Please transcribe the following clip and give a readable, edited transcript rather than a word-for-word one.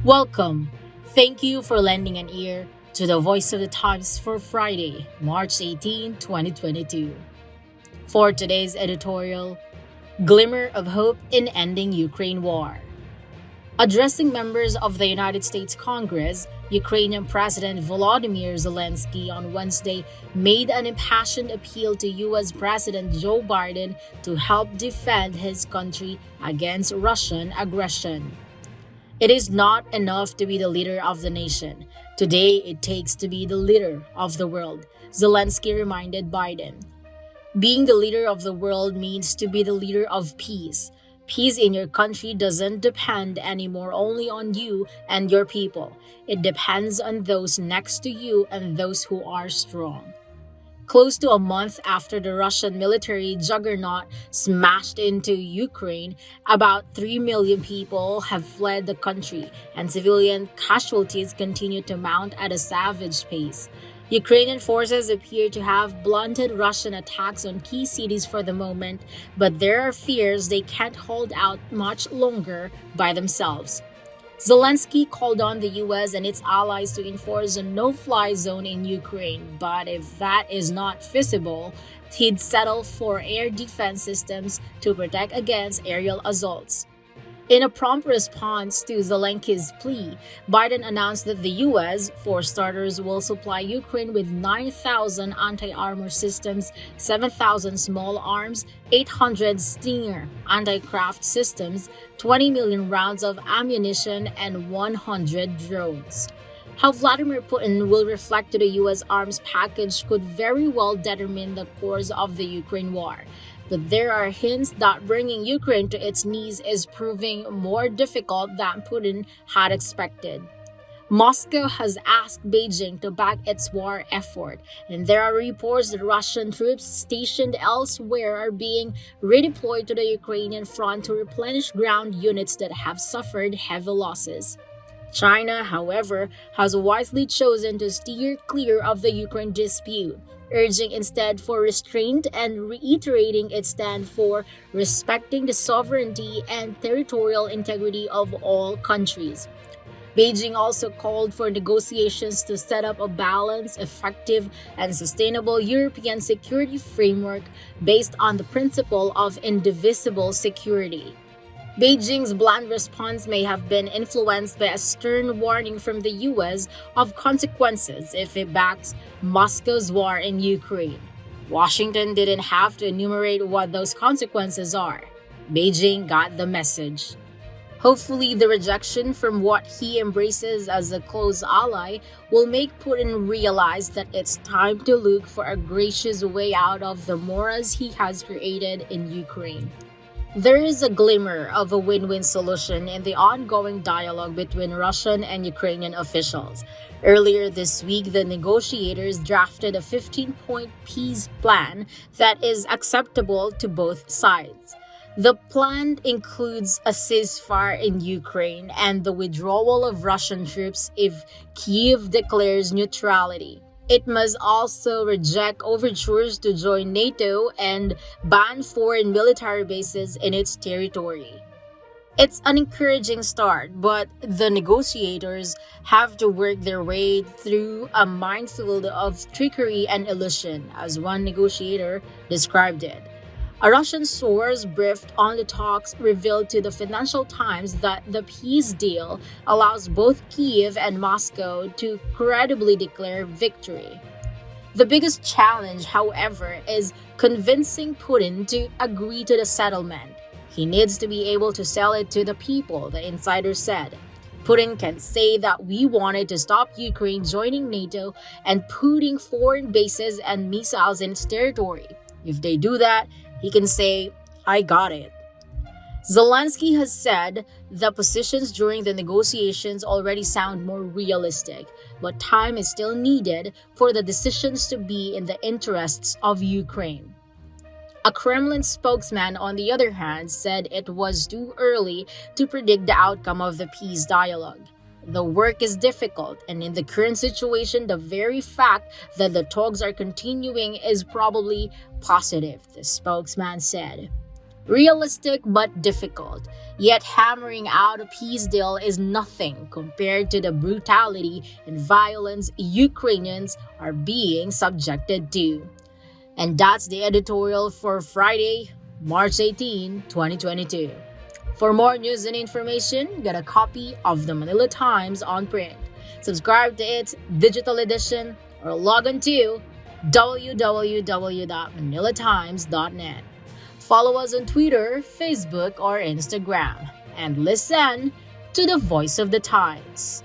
Welcome. Thank you for lending an ear to the Voice of the Times for Friday, March 18, 2022. For today's editorial, Glimmer of Hope in Ending Ukraine War. Addressing members of the United States Congress, Ukrainian President Volodymyr Zelensky on Wednesday made an impassioned appeal to U.S. President Joe Biden to help defend his country against Russian aggression. It is not enough to be the leader of the nation. Today, it takes to be the leader of the world, Zelensky reminded Biden. Being the leader of the world means to be the leader of peace. Peace in your country doesn't depend anymore only on you and your people. It depends on those next to you and those who are strong. Close to a month after the Russian military juggernaut smashed into Ukraine, about 3 million people have fled the country, and civilian casualties continue to mount at a savage pace. Ukrainian forces appear to have blunted Russian attacks on key cities for the moment, but there are fears they can't hold out much longer by themselves. Zelensky called on the US and its allies to enforce a no-fly zone in Ukraine, but if that is not feasible, he'd settle for air defense systems to protect against aerial assaults. In a prompt response to Zelensky's plea, Biden announced that the US, for starters, will supply Ukraine with 9,000 anti-armor systems, 7,000 small arms, 800 Stinger anti-craft systems, 20 million rounds of ammunition, and 100 drones. How Vladimir Putin will reflect to the U.S. arms package could very well determine the course of the Ukraine war. But there are hints that bringing Ukraine to its knees is proving more difficult than Putin had expected. Moscow has asked Beijing to back its war effort, and there are reports that Russian troops stationed elsewhere are being redeployed to the Ukrainian front to replenish ground units that have suffered heavy losses. China, however, has wisely chosen to steer clear of the Ukraine dispute, urging instead for restraint and reiterating its stand for respecting the sovereignty and territorial integrity of all countries. Beijing also called for negotiations to set up a balanced, effective, and sustainable European security framework based on the principle of indivisible security. Beijing's blunt response may have been influenced by a stern warning from the US of consequences if it backs Moscow's war in Ukraine. Washington didn't have to enumerate what those consequences are. Beijing got the message. Hopefully, the rejection from what he embraces as a close ally will make Putin realize that it's time to look for a gracious way out of the morass he has created in Ukraine. There is a glimmer of a win-win solution in the ongoing dialogue between Russian and Ukrainian officials. Earlier this week, the negotiators drafted a 15-point peace plan that is acceptable to both sides. The plan includes a ceasefire in Ukraine and the withdrawal of Russian troops if Kyiv declares neutrality. It must also reject overtures to join NATO and ban foreign military bases in its territory. It's an encouraging start, but the negotiators have to work their way through a minefield of trickery and illusion, as one negotiator described it. A Russian source briefed on the talks revealed to the Financial Times that the peace deal allows both Kyiv and Moscow to credibly declare victory. The biggest challenge, however, is convincing Putin to agree to the settlement. He needs to be able to sell it to the people, the insider said. Putin can say that we wanted to stop Ukraine joining NATO and putting foreign bases and missiles in its territory. If they do that, he can say, I got it. Zelensky has said the positions during the negotiations already sound more realistic, but time is still needed for the decisions to be in the interests of Ukraine. A Kremlin spokesman, on the other hand, said it was too early to predict the outcome of the peace dialogue. The work is difficult, and in the current situation, the very fact that the talks are continuing is probably positive, the spokesman said. Realistic but difficult, yet hammering out a peace deal is nothing compared to the brutality and violence Ukrainians are being subjected to. And that's the editorial for Friday, March 18, 2022. For more news and information, get a copy of the Manila Times on print. Subscribe to its digital edition or log on to www.manilatimes.net. Follow us on Twitter, Facebook, or Instagram, and listen to the Voice of the Times.